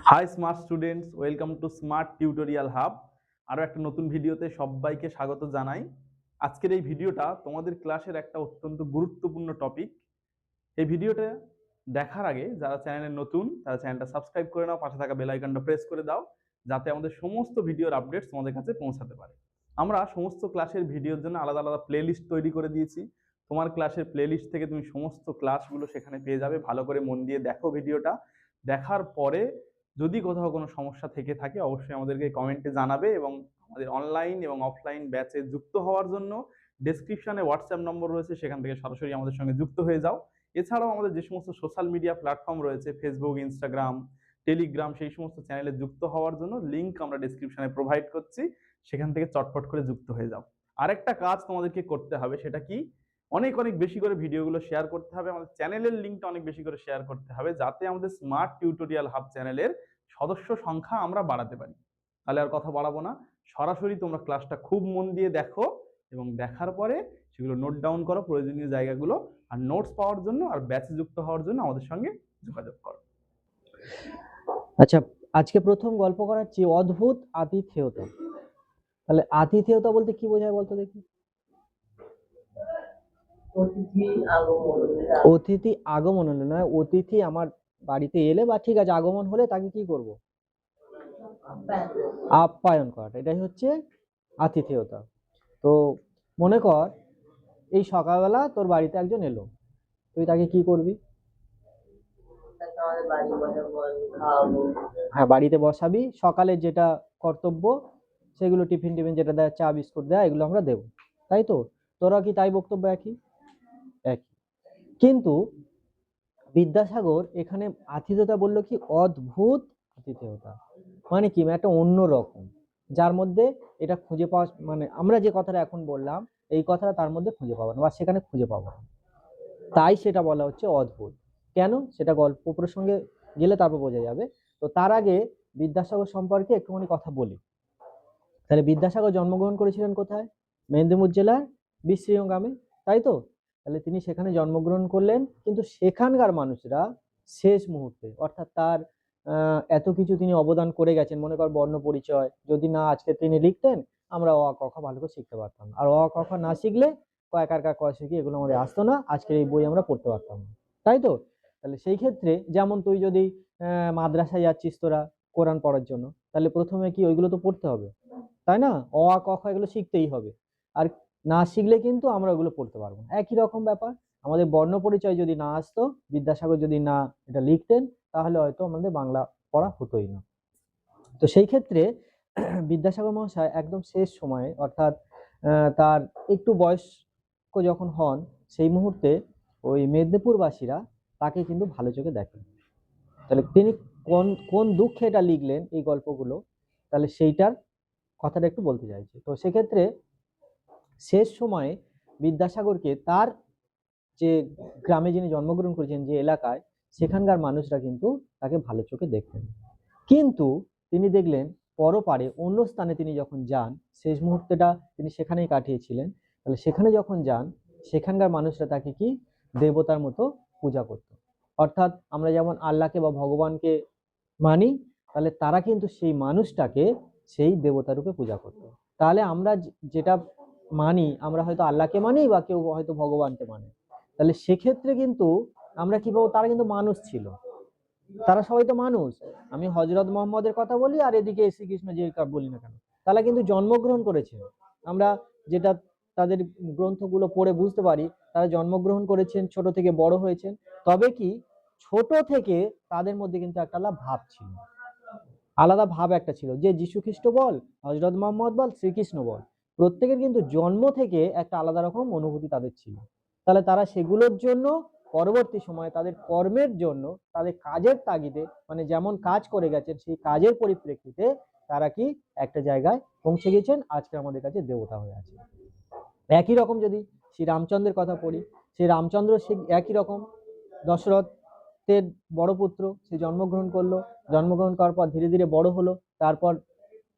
High smart students, welcome to smart tutorial hub. আরও একটা নতুন ভিডিওতে সবাইকে স্বাগত জানাই। আজকের এই ভিডিওটা তোমাদের ক্লাসের একটা অত্যন্ত গুরুত্বপূর্ণ টপিক। এই ভিডিওটা দেখার আগে যারা চ্যানেলে নতুন তারা চ্যানেলটা সাবস্ক্রাইব করে নাও, পাশে থাকা বেল আইকনটা প্রেস করে দাও যাতে আমাদের সমস্ত ভিডিওর আপডেটস তোমাদের কাছে পৌঁছাতে পারে। আমরা সমস্ত ক্লাসের ভিডিওর জন্য আলাদা আলাদা প্লেলিস্ট তৈরি করে দিয়েছি। তোমার ক্লাসের প্লেলিস্ট থেকে তুমি সমস্ত ক্লাসগুলো সেখানে পেয়ে যাবে। ভালো করে মন দিয়ে দেখো ভিডিওটা। দেখার পরে যদি কোথাও কোনো সমস্যা থেকে থাকে অবশ্যই আমাদেরকে কমেন্টে জানাবে, এবং আমাদের অনলাইন এবং অফলাইন ব্যাচে যুক্ত হওয়ার জন্য ডেসক্রিপশনে হোয়াটসঅ্যাপ নম্বর রয়েছে, সেখান থেকে সরাসরি আমাদের সঙ্গে যুক্ত হয়ে যাও। এছাড়াও আমাদের যে সমস্ত সোশ্যাল মিডিয়া প্ল্যাটফর্ম রয়েছে, ফেসবুক, ইনস্টাগ্রাম, টেলিগ্রাম, সেই সমস্ত চ্যানেলে যুক্ত হওয়ার জন্য লিঙ্ক আমরা ডেসক্রিপশনে প্রোভাইড করছি, সেখান থেকে চটপট করে যুক্ত হয়ে যাও। আরেকটা কাজ তোমাদেরকে করতে হবে, সেটা কি, অনেক অনেক বেশি করে ভিডিওগুলো শেয়ার করতে হবে। আমাদের চ্যানেলের লিঙ্কটা অনেক বেশি করে শেয়ার করতে হবে, যাতে আমাদের স্মার্ট টিউটোরিয়াল হাব চ্যানেলের সদস্য সংখ্যা আমরা বাড়াতে পারি। তাহলে আর কথা বাড়াবো না, সরাসরি তোমরা ক্লাসটা খুব মন দিয়ে দেখো এবং দেখার পরে সেগুলো নোট ডাউন করো প্রয়োজনীয় জায়গাগুলো। আর নোটস পাওয়ার জন্য আর ব্যাচে যুক্ত হওয়ার জন্য আমাদের সঙ্গে যোগাযোগ করো। আচ্ছা, আজকে প্রথম গল্প করাচ্ছি অদ্ভুত আতিথেয়তা। তাহলে আতিথেয়তা বলতে কি বোঝায় বলতো দেখি? অতিথি আগমন হলে নয়, অতিথি আমার বাড়িতে এলে বা ঠিক আছে আগমন হলে তাকে কি করব? আপ্যায়ন করাটা, এটাই হচ্ছে আতিথেয়তা। তো মনে কর এই সকালবেলা তোর বাড়িতে একজন এলো, তুই তাকে কি করবি? হ্যাঁ, বাড়িতে বসাবি, সকালের যেটা কর্তব্য সেগুলো টিফিন যেটা দেয়, চা বিস্কুট দেয়, এগুলো আমরা দেবো, তাই তো? তোরা কি তাই বক্তব্য? একই। কিন্তু বিদ্যাসাগর এখানে আতিথেয়তা বললো কি অদ্ভুত আতিথেয়তা, মানে কি, একটা অন্য রকম, যার মধ্যে এটা খুঁজে পাওয়া, মানে আমরা যে কথাটা এখন বললাম এই কথাটা তার মধ্যে খুঁজে পাবো না বা সেখানে খুঁজে পাবো না, তাই সেটা বলা হচ্ছে অদ্ভুত। কেন, সেটা গল্প প্রসঙ্গে গেলে তারপর বোঝা যাবে। তো তার আগে বিদ্যাসাগর সম্পর্কে একটুখানি কথা বলি। তাহলে বিদ্যাসাগর জন্মগ্রহণ করেছিলেন কোথায়? মেদিনীপুর জেলার বিশ্রীয় গ্রামে, তাই তো? তাহলে তিনি সেখানে জন্মগ্রহণ করলেন, কিন্তু সেখানকার মানুষরা শেষ মুহূর্তে, অর্থাৎ তার এত কিছু তিনি অবদান করে গেছেন, মনে কর বর্ণ পরিচয় যদি না আজকে তিনি লিখতেন, আমরা অ ক খ ভালো করে শিখতে পারতাম, আর অ ক খ না শিখলে কয়কার ক শিখি এগুলো আমাদের আসতো না, আজকের এই বই আমরা পড়তে পারতাম না, তাই তো? তাহলে সেই ক্ষেত্রে যেমন তুই যদি মাদ্রাসায় যাচ্ছিস তোরা কোরআন পড়ার জন্য, তাহলে প্রথমে কি ওইগুলো তো পড়তে হবে, তাই না? অ আ ক খ এগুলো শিখতেই হবে, আর না শিখলে কিন্তু আমরা ওগুলো পড়তে পারবো না। একই রকম ব্যাপার, আমাদের বর্ণ পরিচয় যদি না আসতো, বিদ্যাসাগর যদি না এটা লিখতেন, তাহলে হয়তো আমাদের বাংলা পড়া হতোই না। তো সেই ক্ষেত্রে বিদ্যাসাগর মহাশয় একদম শেষ সময়ে, অর্থাৎ তার একটু বয়স্ক যখন হন, সেই মুহূর্তে ওই মেদিনীপুরবাসীরা তাকে কিন্তু ভালো চোখে দেখেন। তাহলে তিনি কোন কোন দুঃখে এটা লিখলেন এই গল্পগুলো, তাহলে সেইটার কথাটা একটু বলতে চাইছি। তো সেক্ষেত্রে শেষ সময়ে বিদ্যাসাগরকে তার যে গ্রামে যিনি জন্মগ্রহণ করেছেন, যে এলাকায়, সেখানকার মানুষরা কিন্তু তাকে ভালো চোখে দেখতেন। কিন্তু তিনি দেখলেন পরপারে অন্য স্থানে তিনি যখন যান, শেষ মুহূর্তটা তিনি সেখানেই কাটিয়েছিলেন, তাহলে সেখানে যখন যান সেখানকার মানুষরা তাকে কি দেবতার মতো পূজা করত। অর্থাৎ আমরা যেমন আল্লাহকে বা ভগবানকে মানি, তাহলে তারা কিন্তু সেই মানুষটাকে সেই দেবতা রূপে পূজা করত। তাহলে আমরা যেটা মানি, আমরা হয়তো আল্লাহকে মানি বা কেউ হয়তো ভগবানকে মানে, তাহলে সেক্ষেত্রে কিন্তু আমরা কি পাবো, তারা কিন্তু মানুষ ছিল, তারা সবাই তো মানুষ। আমি হযরত মুহাম্মদের কথা বলি আর এদিকে শ্রীকৃষ্ণ যে বলি না কেন, তারা কিন্তু জন্মগ্রহণ করেছে। আমরা যেটা তাদের গ্রন্থগুলো পড়ে বুঝতে পারি, তারা জন্মগ্রহণ করেছেন, ছোট থেকে বড় হয়েছেন। তবে কি ছোট থেকে তাদের মধ্যে কিন্তু একটা আলাদা ভাব ছিল, আলাদা ভাব একটা ছিল, যে যীশু খ্রিস্ট বল, হযরত মুহাম্মদ বল, শ্রীকৃষ্ণ বল, প্রত্যেকের কিন্তু জন্ম থেকে একটা আলাদা রকম অনুভূতি তাদের ছিল। তাহলে তারা সেগুলোর জন্য পরবর্তী সময়ে তাদের কর্মের জন্য, তাদের কাজের তাগিদে, মানে যেমন কাজ করে গেছেন সেই কাজের পরিপ্রেক্ষিতে তারা কি একটা জায়গায় পৌঁছে গেছেন, আজকে আমাদের কাছে দেবতা হয়ে আছে। একই রকম যদি শ্রী রামচন্দ্রের কথা পড়ি, শ্রী রামচন্দ্র সে একই রকম, দশরথের বড় পুত্র, সে জন্মগ্রহণ করলো, জন্মগ্রহণ করার পর ধীরে ধীরে বড় হলো, তারপর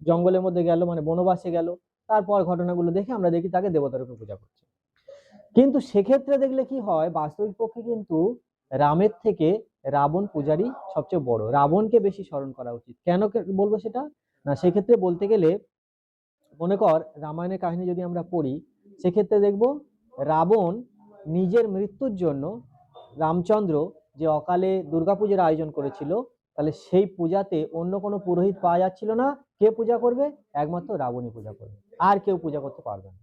জঙ্গলের মধ্যে গেল, মানে বনবাসে গেল, তারপর ঘটনাগুলো দেখে আমরা দেখি তাকে দেবতার রূপে পূজা করছে। কিন্তু সেক্ষেত্রে দেখলে কি হয়, বাস্তবিক পক্ষে কিন্তু রামের থেকে রাবণ পূজারী সবচেয়ে বড়, রাবণকে বেশি স্মরণ করা উচিত। কেন বলবো সেটা না, সেক্ষেত্রে বলতে গেলে মনে কর রামায়ণের কাহিনী যদি আমরা পড়ি, সেক্ষেত্রে দেখব রাবণ নিজের মৃত্যুর জন্য রামচন্দ্র যে অকালে দুর্গাপূজার আয়োজন করেছিল, তাহলে সেই পূজাতে অন্য কোনো পুরোহিত পাওয়া যাচ্ছিল না। কে পূজা করবে? একমাত্র রাবণই পূজা করবে, আর কেউ পূজা করতে পারবে না।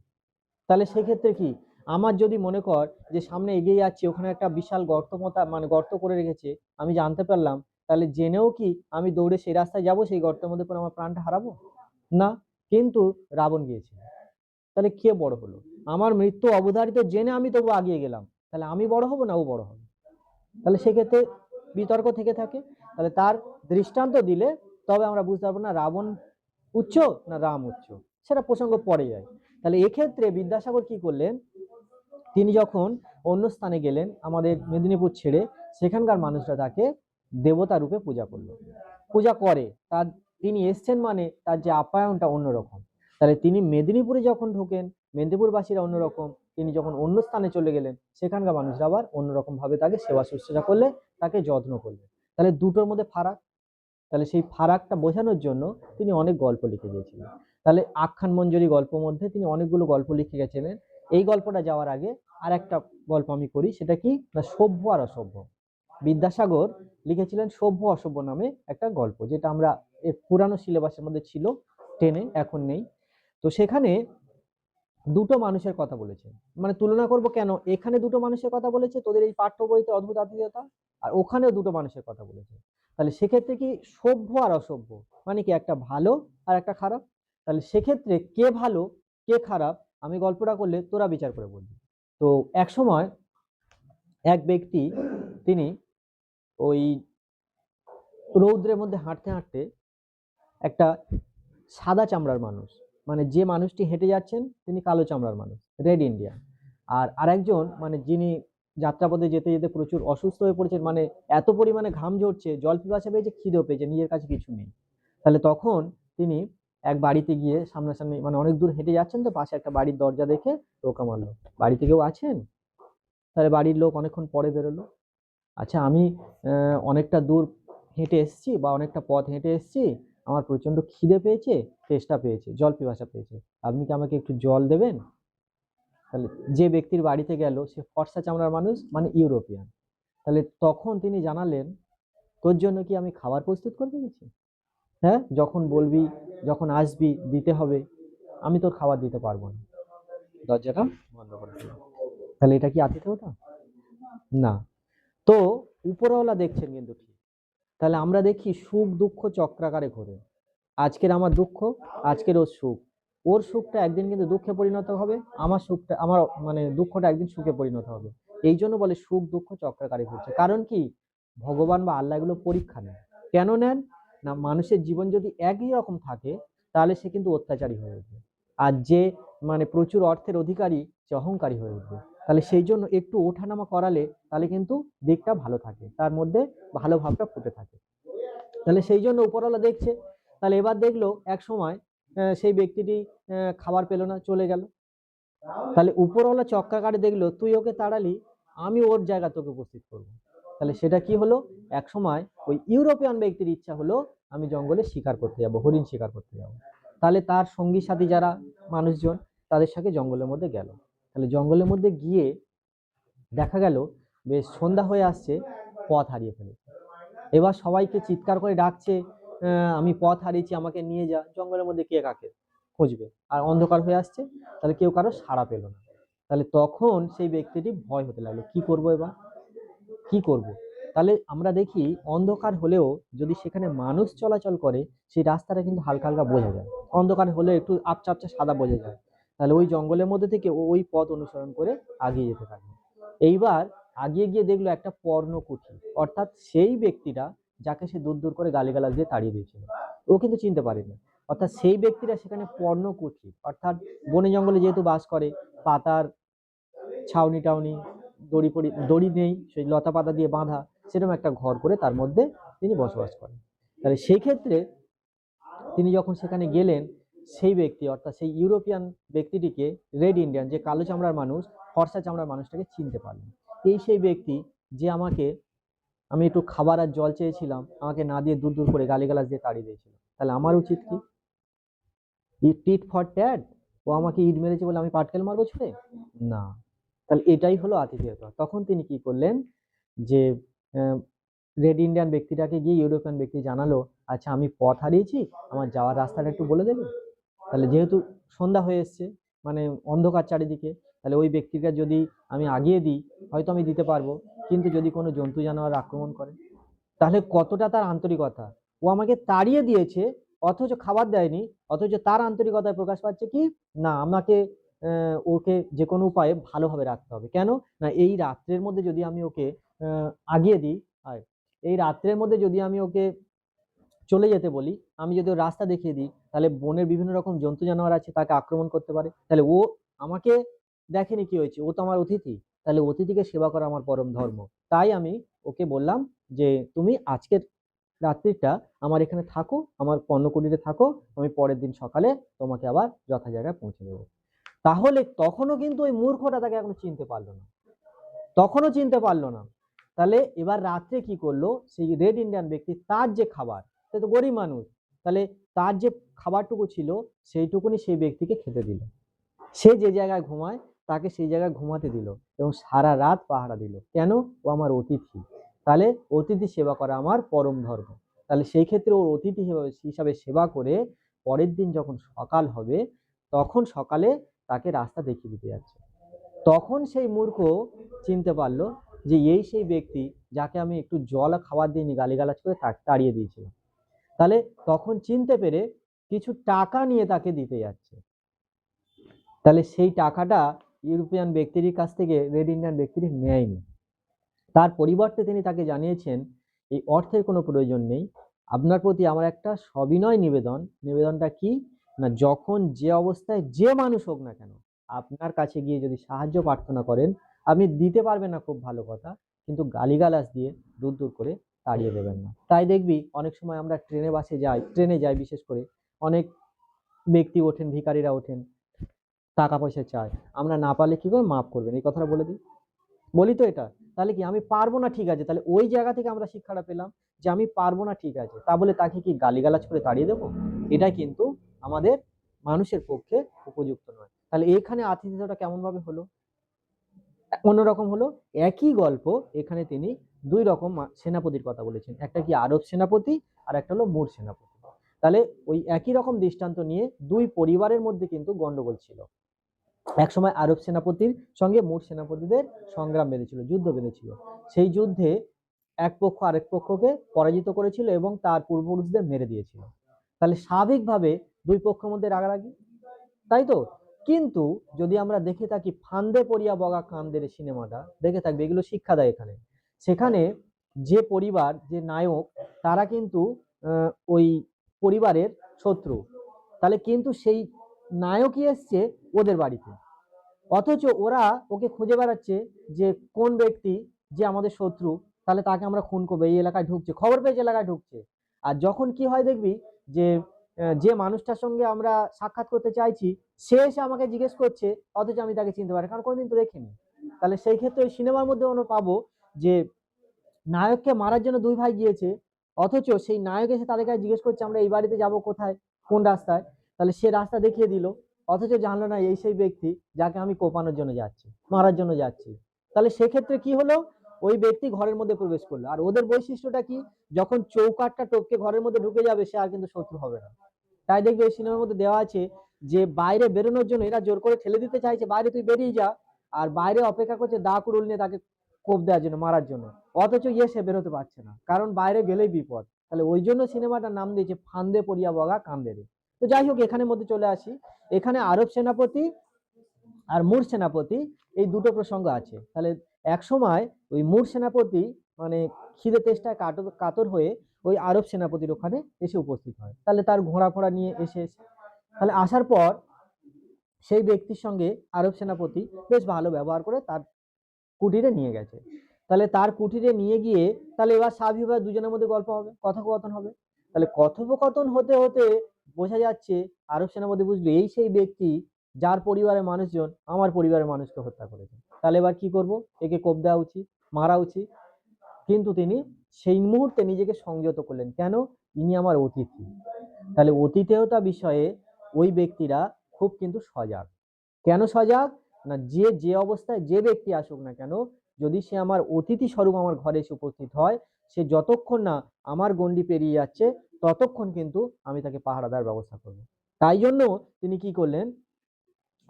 তাহলে সেক্ষেত্রে কি, আমার যদি মনে কর যে সামনে এগিয়ে যাচ্ছি, ওখানে একটা বিশাল গর্ত মতো মানে গর্ত করে রেখেছে, আমি জানতে পারলাম, তাহলে জেনেও কি আমি দৌড়ে সেই রাস্তায় যাব, সেই গর্তের মধ্যে পরে আমার প্রাণটা হারাবো না? কিন্তু রাবণ গিয়েছিল। তাহলে কে বড় হলো? আমার মৃত্যু অবধারিত জেনে আমি তবু আগিয়ে গেলাম, তাহলে আমি বড় হব না ও বড় হবে? তাহলে সেক্ষেত্রে বিতর্ক থেকে থাকে। তাহলে তার দৃষ্টান্ত দিলে তবে আমরা বুঝতে পারবো না রাবণ উচ্চ না রাম উচ্চ, সেটা প্রসঙ্গ পড়ে যায়। তাহলে এক্ষেত্রে বিদ্যাসাগর কি করলেন, তিনি যখন অন্য স্থানে গেলেন আমাদের মেদিনীপুর ছেড়ে, সেখানকার মানুষরা তাকে দেবতা রূপে পূজা করলো, পূজা করে। তার তিনি এসছেন মানে তার যে আপ্যায়নটা অন্যরকম। তাহলে তিনি মেদিনীপুরে যখন ঢোকেন, মেদিনীপুরবাসীরা অন্যরকম, তিনি যখন অন্য স্থানে চলে গেলেন, সেখানকার মানুষরা আবার অন্যরকম ভাবে তাকে সেবা শুশ্রূষা করলে, তাকে যত্ন করলে। তাহলে দুটোর মধ্যে ফারাক। তাহলে সেই ফারাকটা বোঝানোর জন্য তিনি অনেক গল্প লিখে গিয়েছিলেন। তাহলে আখ্যান মঞ্জরি গল্পের মধ্যে তিনি অনেকগুলো গল্প লিখে গেছিলেন। এই গল্পটা যাওয়ার আগে আর একটা গল্প আমি করি, সেটা কি না, সভ্য আর অসভ্য। বিদ্যাসাগর লিখেছিলেন সভ্য অসভ্য নামে একটা গল্প, যেটা আমরা এর পুরানো সিলেবাসের মধ্যে ছিল, টেনে, এখন নেই। তো সেখানে দুটো মানুষের কথা বলেছে, মানে তুলনা করব কেন, এখানে দুটো মানুষের কথা বলেছে তোদের এই পাঠ্য বইতে অদ্ভুত আত্মীয়তা, আর ওখানেও দুটো মানুষের কথা বলেছে। তাহলে সেক্ষেত্রে কি সভ্য আর অসভ্য মানে কি, একটা ভালো আর একটা খারাপ। তাহলে সেক্ষেত্রে কে ভালো কে খারাপ আমি গল্পটা করলে তোরা বিচার করে বলবি। তো এক সময় এক ব্যক্তি, তিনি ওই রৌদ্রের মধ্যে হাঁটতে হাঁটতে, একটা সাদা চামড়ার মানুষ, মানে যে মানুষটি হেঁটে যাচ্ছেন তিনি কালো চামড়ার মানুষ, রেড ইন্ডিয়ান। আর আরেকজন মানে যিনি যাত্রাপথে যেতে যেতে প্রচুর অসুস্থ হয়ে পড়েছেন, মানে এত পরিমাণে ঘাম ঝরছে, জল পিপাসা পেয়েছে, খিদেও পেয়েছে, নিজের কাছে কিছু নেই। তাহলে তখন তিনি এক বাড়িতে গিয়ে সামনাসামনি, মানে অনেক দূর হেঁটে যাচ্ছেন, তো পাশে একটা বাড়ির দরজা দেখে টোকা মারলো, বাড়িতে কেউ আছেন? তাহলে বাড়ির লোক অনেকক্ষণ পরে বেরোলো, আচ্ছা আমি অনেকটা দূর হেঁটে এসেছি বা অনেকটা পথ হেঁটে এসেছি, আমার প্রচন্ড খিদে পেয়েছে, তেষ্টা পেয়েছে, জল পিপাসা পেয়েছে, আপনি কি আমাকে একটু জল দেবেন? তাহলে যে ব্যক্তির বাড়িতে গেল সে ফর্সা চামড়ার মানুষ, মানে ইউরোপিয়ান। তাহলে তখন তিনি জানালেন, তোর জন্য কি আমি খাবার প্রস্তুত করে দিয়েছি? হ্যাঁ, যখন বলবি, যখন আসবি দিতে হবে, আমি তোর খাবার দিতে পারবো না। দরজাটা বন্ধ করে দিল। তাহলে এটা কি আতিথেয়তা? না। তো উপরওয়ালা দেখছেন কিন্তু ঠিক। তাহলে আমরা দেখি সুখ দুঃখ চক্রাকারে ঘোরে। আজকের আমার দুঃখ, আজকের ওর সুখ, ওর সুখটা একদিন কিন্তু দুঃখে পরিণত হবে, আমার সুখটা, আমার মানে দুঃখটা একদিন সুখে পরিণত হবে। এই জন্য বলে সুখ দুঃখ চক্রাকারে ঘুরছে। কারণ কি, ভগবান বা আল্লাহ এগুলো পরীক্ষা নেন। কেন নেন না, মানুষের জীবন যদি একই রকম থাকে, তাহলে সে কিন্তু অত্যাচারী হয়ে উঠবে। আর যে মানে প্রচুর অর্থের অধিকারী, সে অহংকারী হয়ে উঠবে। তাহলে সেই জন্য একটু ওঠানামা করালে তাহলে কিন্তু দিকটা ভালো থাকে, তার মধ্যে ভালো ভাবটা ফুটে থাকে। তাহলে সেই জন্য উপরওয়ালা দেখছে। তাহলে এবার দেখলো এক সময় সেই ব্যক্তিটি খাবার পেল না, চলে গেল। তাহলে উপরওয়ালা চক্রাকারে দেখলো তুই ওকে তাড়ালি, আমি ওর জায়গা তোকে উপস্থিত করবো। তাহলে সেটা কি হলো, এক সময় ওই ইউরোপিয়ান ব্যক্তির ইচ্ছা হলো আমি জঙ্গলে শিকার করতে যাব, হরিণ শিকার করতে যাব। তাহলে তার সঙ্গী সাথী যারা মানুষজন, তাদের সাথে জঙ্গলের মধ্যে গেল। তাহলে জঙ্গলের মধ্যে গিয়ে দেখা গেল বেশ সন্ধ্যা হয়ে আসছে, পথ হারিয়ে ফেলেছে। এবার সবাইকে চিৎকার করে ডাকছে, আমি পথ হারিয়েছি, আমাকে নিয়ে যা। জঙ্গলের মধ্যে কে কাকে খুঁজবে, আর অন্ধকার হয়ে আসছে, তাহলে কেউ কারো সাড়া পেল না। তাহলে তখন সেই ব্যক্তিটি ভয় হতে লাগলো, কি করবো এবার, কি করব। তাহলে আমরা দেখি অন্ধকার হলেও যদি সেখানে মানুষ চলাচল করে, সেই রাস্তাটা কিন্তু হালকা হালকা বোঝা যায়, অন্ধকার হলে একটু আবছা আবছা সাদা বোঝা যায়। তাহলে ওই জঙ্গলের মধ্যে থেকে ওই পথ অনুসরণ করে আগিয়ে যেতে থাকবে। এইবার আগিয়ে গিয়ে দেখলো একটা পর্ণকুঠি, অর্থাৎ সেই ব্যক্তিটা যাকে সে দূর দূর করে গালিগালাজ দিয়ে তাড়িয়ে দিয়েছিল, ও কিন্তু চিনতে পারেনি। অর্থাৎ সেই ব্যক্তিরা সেখানে পর্ণকুঠি, অর্থাৎ বনে জঙ্গলে যেহেতু বাস করে, পাতার ছাউনি টাউনি, দড়ি নেই, সেই লতা পাতা দিয়ে বাঁধা, সেরকম একটা ঘর করে তার মধ্যে তিনি বসবাস করেন। তাহলে সেই ক্ষেত্রে তিনি যখন সেখানে গেলেন, সেই ব্যক্তি অর্থাৎ সেই ইউরোপিয়ান ব্যক্তিটিকে, রেড ইন্ডিয়ান যে কালো চামড়ার মানুষ, ফর্সা চামড়ার মানুষটাকে চিনতে পারলেন। এই সেই ব্যক্তি যে আমাকে, আমি একটু খাবার আর জল চেয়েছিলাম, আমাকে না দিয়ে দূর দূর করে গালিগালাজ দিয়ে তাড়িয়ে দিয়েছিল, তাহলে আমার উচিত কি? টিট ফর ট্যাট, ও আমাকে ইট মেরেছে বলে আমি পাটকেল মারবো ছুঁড়ে? না। তাহলে এটাই হলো আতিথেয়তা। তখন তিনি কি করলেন, যে রেড ইন্ডিয়ান ব্যক্তিটাকে গিয়ে ইউরোপিয়ান ব্যক্তি জানালো, আচ্ছা আমি পথ হারিয়েছি, আমার যাওয়ার রাস্তাটা একটু বলে দেবে? তাহলে যেহেতু সন্ধ্যা হয়ে এসছে, মানে অন্ধকার চারিদিকে, তাহলে ওই ব্যক্তিকে যদি আমি আগিয়ে দিই হয়তো আমি দিতে পারবো, কিন্তু যদি কোনো জন্তু জানোয়ার আক্রমণ করে, তাহলে কতটা তার আন্তরিকতা। ও আমাকে তাড়িয়ে দিয়েছে অথচ খাবার দেয়নি, অথচ তার আন্তরিকতায় প্রকাশ পাচ্ছে কি, না আমাকে ওকে যে কোনো উপায়ে ভালোভাবে রাখতে হবে। কেন না, এই রাত্রের মধ্যে যদি আমি ওকে আগিয়ে দিই, আর এই রাত্রের মধ্যে যদি আমি ওকে চলে যেতে বলি, আমি যদি ওর রাস্তা দেখিয়ে দিই, তাহলে বনের বিভিন্ন রকম জন্তু জানোয়ার আছে, তাকে আক্রমণ করতে পারে। তাহলে ও আমাকে দেখেনি, কি হয়েছে, ও তো আমার অতিথি, তাহলে অতিথিকে সেবা করা আমার পরম ধর্ম। তাই আমি ওকে বললাম যে তুমি আজকের রাত্রিটা আমার এখানে থাকো, আমার পণ্যকুটিরে থাকো, আমি পরের দিন সকালে তোমাকে আবার যথা জায়গায় পৌঁছে দেবো। তাহলে তখনও কিন্তু ওই মূর্খটা তাকে এখনো চিনতে পারলো না, তখনও চিনতে পারলো না। তাহলে এবার রাত্রে কি করলো, সেই রেড ইন্ডিয়ান ব্যক্তি তার যে খাবার, সে তো গরিব মানুষ, তাহলে তার যে খাবারটুকু ছিল সেইটুকুনি সেই ব্যক্তিকে খেতে দিল। সে যে জায়গায় ঘুমায় তাকে সেই জায়গায় ঘুমাতে দিল এবং সারা রাত পাহারা দিল। কেন? ও আমার অতিথি। তাহলে অতিথি সেবা করা আমার পরম ধর্ম। তাহলে সেই ক্ষেত্রে ওর অতিথি হিসাবে সেবা করে পরের দিন যখন সকাল হবে, তখন সকালে তাকে রাস্তা দেখিয়ে দিতে যাচ্ছে। তখন সেই মূর্খ চিনতে পারলো যে এই সেই ব্যক্তি যাকে আমি একটু জল খাবার দিইনি, গালিগালাজ করে তাড়িয়ে দিয়েছিলাম। তাহলে তখন চিনতে পেরে কিছু টাকা নিয়ে তাকে দিতে যাচ্ছে। তাহলে সেই টাকাটা ইউরোপিয়ান ব্যক্তির কাছ থেকে রেড ইন্ডিয়ান ব্যক্তিটি নেয়নি, তার পরিবর্তে তিনি তাকে জানিয়েছেন এই অর্থের কোনো প্রয়োজন নেই, আপনার প্রতি আমার একটা সবিনয় নিবেদন। নিবেদনটা কি না, যখন যে অবস্থায় যে মানুষ হোক না কেন, আপনার কাছে গিয়ে যদি সাহায্য প্রার্থনা করেন, আপনি দিতে পারবেন না খুব ভালো কথা, কিন্তু গালিগালাজ দিয়ে দূর দূর করে তাড়িয়ে দেবেন না। তাই দেখবি অনেক সময় আমরা ট্রেনে যাই বিশেষ করে, অনেক ব্যক্তি ওঠেন, ভিখারিরা ওঠেন, টাকা পয়সা চায়, আমরা না পারলে কি করে, মাফ করবেন, এই কথাটা বলে দিই, বলি তো এটা। তাহলে কি আমি পারবো না, ঠিক আছে, তাহলে ওই জায়গা থেকে আমরা শিক্ষাটা পেলাম যে আমি পারবো না, ঠিক আছে, তা বলে তাকে কি গালিগালাজ করে তাড়িয়ে দেবো? এটা কিন্তু আমাদের মানুষের পক্ষে উপযুক্ত নয়। তাহলে এখানে আতিথেয়তাটা কেমন ভাবে হলো, অন্যরকম হলো। একই গল্প, এখানে তিনি দুই রকম সেনাপতির কথা বলেছেন, একটা কি আরব সেনাপতি আর একটা হলো মুর সেনাপতি। তাহলে ওই একই রকম দৃষ্টান্ত নিয়ে দুই পরিবারের মধ্যে কিন্তু গন্ডগোল ছিল। একসময় আরব সেনাপতির সঙ্গে মুর সেনাপতিদের সংগ্রাম বেঁধেছিল, যুদ্ধ বেঁধেছিল। সেই যুদ্ধে এক পক্ষ আরেক পক্ষকে পরাজিত করেছিল এবং তার পূর্বপুরুষদের মেরে দিয়েছিল। তাহলে স্বাভাবিকভাবে দুই পক্ষের মধ্যে রাগারাগি, তাই তো? কিন্তু যদি আমরা দেখে থাকি ফান্দে পড়িয়া বগা কান্দের সিনেমাটা দেখে থাকবে, এগুলো শিক্ষা দেয় এখানে। সেখানে যে পরিবার, যে নায়ক, তারা কিন্তু ওই পরিবারের শত্রু, তাহলে কিন্তু সেই নায়কই এসছে ওদের বাড়িতে, অথচ ওরা ওকে খুঁজে বেড়াচ্ছে যে কোন ব্যক্তি যে আমাদের শত্রু, তাহলে তাকে আমরা খুন করবো, এই এলাকায় ঢুকছে, খবর পেয়েছে এলাকায় ঢুকছে। আর যখন কি হয় দেখবি যে যে মানুষটার সঙ্গে আমরা সাক্ষাৎ করতে চাইছি সে এসে আমাকে জিজ্ঞেস করছে, অথচ আমি তাকে চিনতে পারি, কারণ কোনোদিন তো দেখিনি। তাহলে সেই ক্ষেত্রে ওই সিনেমার মধ্যে আমরা পাবো যে নায়ককে মারার জন্য দুই ভাই গিয়েছে, অথচ সেই নায়ক এসে তাদের কাছে জিজ্ঞেস করছে আমরা এই বাড়িতে যাব কোথায়, কোন রাস্তায়, তাহলে সে রাস্তা দেখিয়ে দিল, অথচ জানলো না এই সেই ব্যক্তি যাকে আমি কোপানোর জন্য যাচ্ছি, মারার জন্য যাচ্ছি। তাহলে সেক্ষেত্রে কি হলো, ওই ব্যক্তি ঘরের মধ্যে প্রবেশ করলো, আর ওদের বৈশিষ্ট্যটা কি, যখন চৌকাঠটা টপকে ঘরের মধ্যে ঢুকে যাবে সে আর কিন্তু শত্রু হবে না। তাই দেখবে এই সিনেমার মধ্যে দেওয়া আছে যে বাইরে বেরোনোর জন্য এরা জোর করে ঠেলে দিতে চাইছে, বাইরে তুই বেরিয়ে যা, আর বাইরে অপেক্ষা করছে দা কুড়ুল নিয়ে তাকে কোপ দেওয়ার জন্য, মারার জন্য, অথচ সে বেরোতে পারছে না, কারণ বাইরে গেলেই বিপদ। তাহলে ওই জন্য সিনেমাটার নাম দিয়েছে ফান্দে পড়িয়া বগা কান্দেরে। তো যাই হোক, এখানে মধ্যে চলে আসি। এখানে আরব সেনাপতি আর মুর সেনাপতি, এই দুটো প্রসঙ্গ আছে। তাহলে এক সময় ওই মুর সেনাপতি মানে খিদে তেষ্টায় কাতর হয়ে ওই আরব সেনাপতির ওখানে এসে উপস্থিত হয়। তাহলে তার ঘোড়া ফোড়া নিয়ে এসে তাহলে আসার পর সেই ব্যক্তির সঙ্গে আরব সেনাপতি বেশ ভালো ব্যবহার করে তার কুটিরে নিয়ে গেছে। তাহলে তার কুটিরে নিয়ে গিয়ে তাহলে এবার স্বাভাবিকভাবে দুজনের মধ্যে গল্প হবে, কথোপকথন হবে। তাহলে কথোপকথন হতে হতে বোঝা যাচ্ছে আরব সেনাপতি বুঝলো এই সেই ব্যক্তি যার পরিবারের মানুষজন আমার পরিবারের মানুষকে হত্যা করেছে। তাহলে এবার কি করব, একে কোপ দেওয়া উচিত, মারা উচিত। কিন্তু তিনি সেই মুহূর্তে নিজেকে সংযত করলেন। কেন? ইনি আমার অতিথি। তাহলে অতিথেয়তা বিষয়ে ওই ব্যক্তিরা খুব কিন্তু সজাগ। কেন সজাগ? না, যে অবস্থায় যে ব্যক্তি আসুক না কেন, যদি সে আমার অতিথি স্বরূপ আমার ঘরে এসে উপস্থিত হয়, সে যতক্ষণ না আমার গণ্ডি পেরিয়ে যাচ্ছে ততক্ষণ কিন্তু আমি তাকে পাহারা দেওয়ার ব্যবস্থা করব। তাই জন্য তিনি কি করলেন,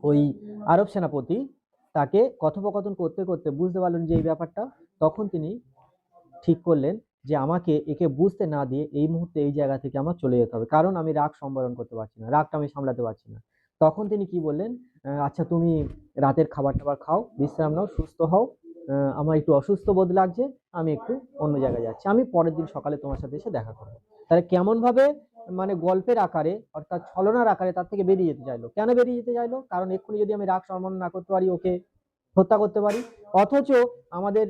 ওই আরব সেনাপতি তাকে কথোপকথন করতে করতে বুঝতে পারলেন যে এই ব্যাপারটা, তখন তিনি ঠিক করলেন যে আমাকে একে বুঝতে না দিয়ে এই মুহূর্তে এই জায়গা থেকে আমার চলে যেতে হবে, কারণ আমি রাগ সম্বরণ করতে পারছি না, রাগটা আমি সামলাতে পারছি না। তখন তিনি কি বললেন, আচ্ছা তুমি রাতের খাবার টাবার খাও, বিশ্রাম নাও, সুস্থ হও, আমার একটু অসুস্থ বোধ লাগছে, আমি একটু অন্য জায়গায় যাচ্ছি, আমি পরের দিন সকালে তোমার সাথে এসে দেখা করবো। তাহলে কেমন ভাবে মানে গল্পের আকারে অর্থাৎ ছলনার আকারে তার থেকে বেরিয়ে যেতে চাইলো। কেন বেরিয়ে যেতে চাইলো? কারণ এক্ষুনি যদি আমি রাগ সম্বরণ না করতে পারি, ওকে হত্যা করতে পারি। অথচ আমাদের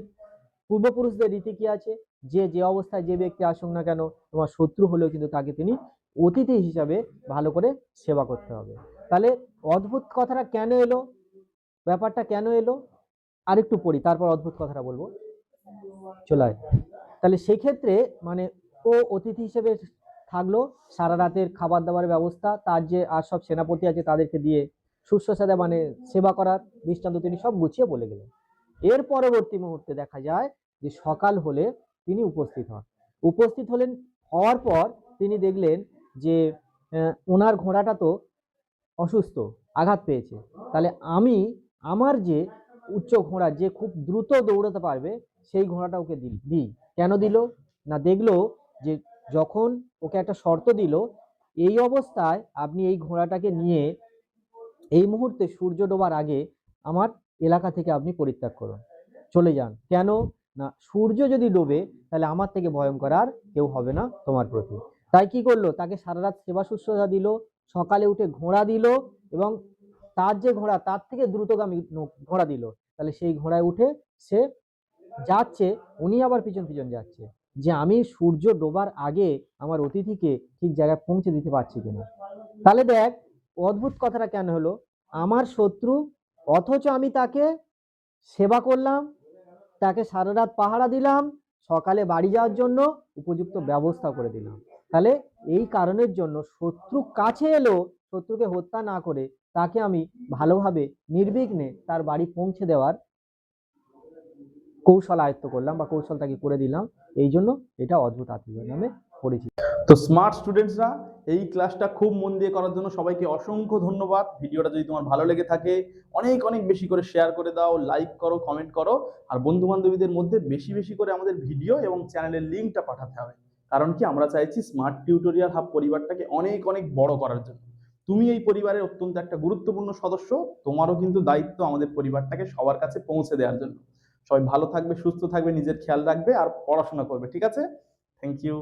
পূর্বপুরুষদের রীতি কি আছে, যে অবস্থায় যে ব্যক্তি আসুক না কেন, তোমার শত্রু হলেও কিন্তু তাকে তিনি অতিথি হিসাবে ভালো করে সেবা করতে হবে। তাহলে অদ্ভুত কথাটা কেন এলো, ব্যাপারটা কেন এলো, আরেকটু পড়ি, তারপর অদ্ভুত কথাটা বলবো। চলে আয়। তাহলে সেক্ষেত্রে মানে ও অতিথি হিসেবে থাকলো, সারা রাতের খাবার দাবার ব্যবস্থা, তার যে আর সব সেনাপতি আছে তাদেরকে দিয়ে শুশ্রূষা মানে সেবা করার দৃষ্টান্ত তিনি সব গুছিয়ে বলে গেলেন। এর পরবর্তী মুহূর্তে দেখা যায় যে সকাল হলে তিনি উপস্থিত হন। উপস্থিত হলেন, হওয়ার পর তিনি দেখলেন যে ওনার ঘোড়াটা তো অসুস্থ, আঘাত পেয়েছে। তাহলে আমি আমার যে উচ্চ ঘোড়া, যে খুব দ্রুত দৌড়াতে পারবে, সেই ঘোড়াটা ওকে দিই। কেন দিল? না, দেখলো যে যখন ওকে একটা শর্ত দিল, এই অবস্থায় আপনি এই ঘোড়াটাকে নিয়ে এই মুহূর্তে সূর্য ডোবার আগে আমার এলাকা থেকে আপনি পরিত্যাগ করুন, চলে যান। কেন? না, সূর্য যদি ডোবে তাহলে আমার থেকে ভয়ঙ্কর আর কেউ হবে না তোমার প্রতি। তাই কি করলো, তাকে সারা রাত সেবা শুশ্রূষা দিল, সকালে উঠে ঘোড়া দিল, এবং তার যে ঘোড়া তার থেকে দ্রুতগামী ঘোড়া দিল। তাহলে সেই ঘোড়ায় উঠে সে যাচ্ছে, উনি আবার পিছন পিছন যাচ্ছে, যে আমি সূর্য ডোবার আগে আমার অতিথিকে ঠিক জায়গায় পৌঁছে দিতে পারছি কিনা। তাহলে দেখ অদ্ভুত কথাটা কেন হলো, আমার শত্রু, অথচ আমি তাকে সেবা করলাম, তাকে সারা রাত পাহারা দিলাম, সকালে বাড়ি যাওয়ার জন্য উপযুক্ত ব্যবস্থা করে দিলাম। তাহলে এই কারণের জন্য শত্রু কাছে এলো, শত্রুকে হত্যা না করে তাকে আমি ভালোভাবে নির্বিঘ্নে তার বাড়ি পৌঁছে দেওয়ার কৌশল আয়ত্ত করলাম বা কৌশল তাকে করে দিলাম। এই জন্য এটা অদ্ভুত আতিথ্য নামে পরিচিত। তো স্মার্ট স্টুডেন্টসরা, এই ক্লাসটা খুব মন দিয়ে করার জন্য সবাইকে অসংখ্য ধন্যবাদ। ভিডিওটা যদি তোমার ভালো লেগে থাকে অনেক অনেক বেশি করে শেয়ার করে দাও, লাইক করো, কমেন্ট করো, আর বন্ধু বান্ধবীদের মধ্যে বেশি বেশি করে আমাদের ভিডিও এবং চ্যানেলের লিঙ্কটা পাঠাতে হবে। কারণ কি, আমরা চাইছি স্মার্ট টিউটোরিয়াল হাব পরিবারটাকে অনেক অনেক বড় করার জন্য। তুমি এই পরিবারের অত্যন্ত একটা গুরুত্বপূর্ণ সদস্য, তোমারও কিন্তু দায়িত্ব আমাদের পরিবারটাকে সবার কাছে পৌঁছে দেওয়ার জন্য। সবাই ভালো থাকবে, সুস্থ থাকবে, নিজের খেয়াল রাখবে আর পড়াশোনা করবে, ঠিক আছে? Thank you.